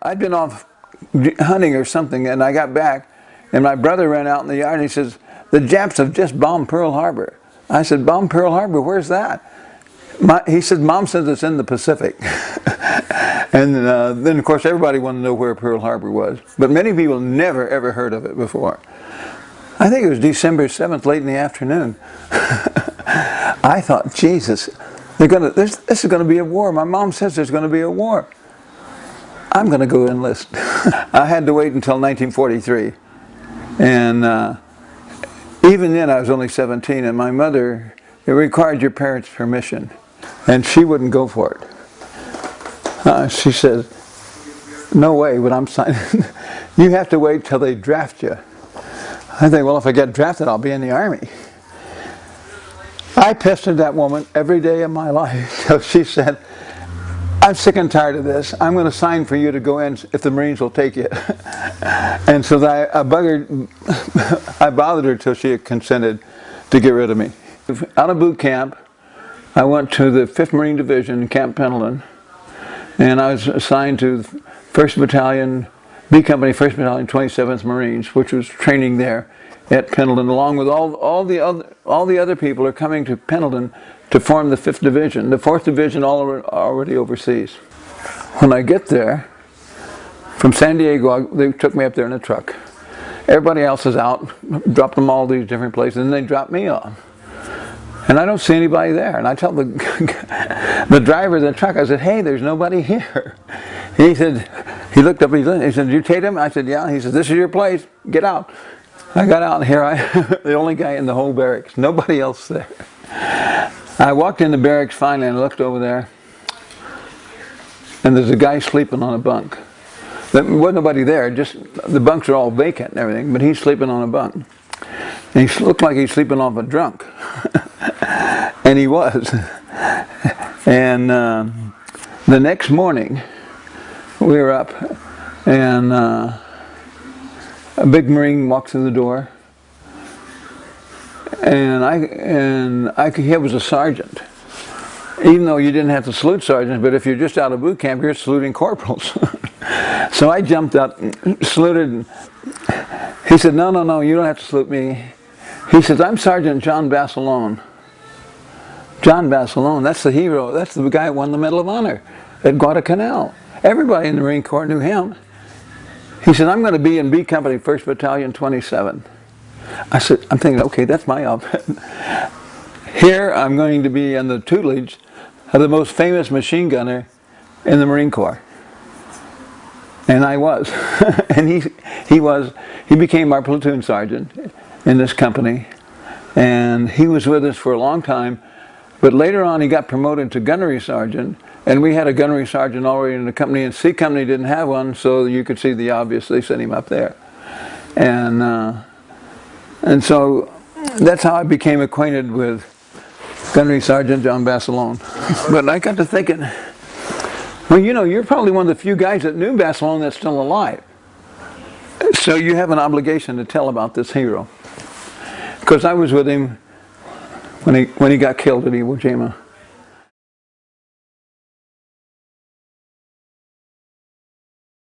I'd been off hunting or something, and I got back, and my brother ran out in the yard, and he says, "The Japs have just bombed Pearl Harbor." I said, "Bombed Pearl Harbor? Where's that?" He said, "Mom says it's in the Pacific." And then, of course, everybody wanted to know where Pearl Harbor was. But many people never, ever heard of it before. I think it was December 7th, late in the afternoon. I thought, Jesus, this is going to be a war. My mom says there's going to be a war. I'm going to go enlist. I had to wait until 1943. And even then, I was only 17. And my mother, it required your parents' permission. And she wouldn't go for it. She said, "No way would I'm signing. You have to wait till they draft you." I think, well, if I get drafted, I'll be in the Army. I pestered that woman every day of my life till she said, "I'm sick and tired of this. I'm going to sign for you to go in if the Marines will take you." And so I bothered her till she consented to get rid of me. Out of boot camp, I went to the 5th Marine Division in Camp Pendleton. And I was assigned to 1st Battalion, B Company, 1st Battalion, 27th Marines, which was training there at Pendleton, along with all the other people are coming to Pendleton to form the 5th Division. The 4th Division already overseas. When I get there, from San Diego, they took me up there in a truck. Everybody else is out, dropped them all these different places, and they dropped me off. And I don't see anybody there. And I tell the driver of the truck, I said, "Hey, there's nobody here." He said, he looked up, he said, "You Tatum?" I said, "Yeah." He said, "This is your place. Get out." I got out, and here I am, the only guy in the whole barracks. Nobody else there. I walked in the barracks finally and looked over there. And there's a guy sleeping on a bunk. There wasn't nobody there, just the bunks are all vacant and everything, but he's sleeping on a bunk. And he looked like he's sleeping off a drunk. And he was. And the next morning, we were up, and a big Marine walked through the door, and he was a sergeant. Even though you didn't have to salute sergeants, but if you're just out of boot camp, you're saluting corporals. So I jumped up, saluted, and he said, no, you don't have to salute me. He says, "I'm Sgt.John Basilone." John Basilone, that's the hero, that's the guy who won the Medal of Honor at Guadalcanal. Everybody in the Marine Corps knew him. He said, "I'm going to be in B Company, 1st Battalion, 27." I said, I'm thinking, okay, that's my outfit. Here I'm going to be in the tutelage of the most famous machine gunner in the Marine Corps. And I was. And he became our platoon sergeant in this company. And he was with us for a long time. But later on he got promoted to Gunnery Sergeant, and we had a Gunnery Sergeant already in the company, and C Company didn't have one, so you could see the obvious, they sent him up there. And so that's how I became acquainted with Gunnery Sgt.John Basilone. But I got to thinking, well, you know, you're probably one of the few guys that knew Basilone that's still alive. So you have an obligation to tell about this hero. Because I was with him when he got killed at Iwo Jima.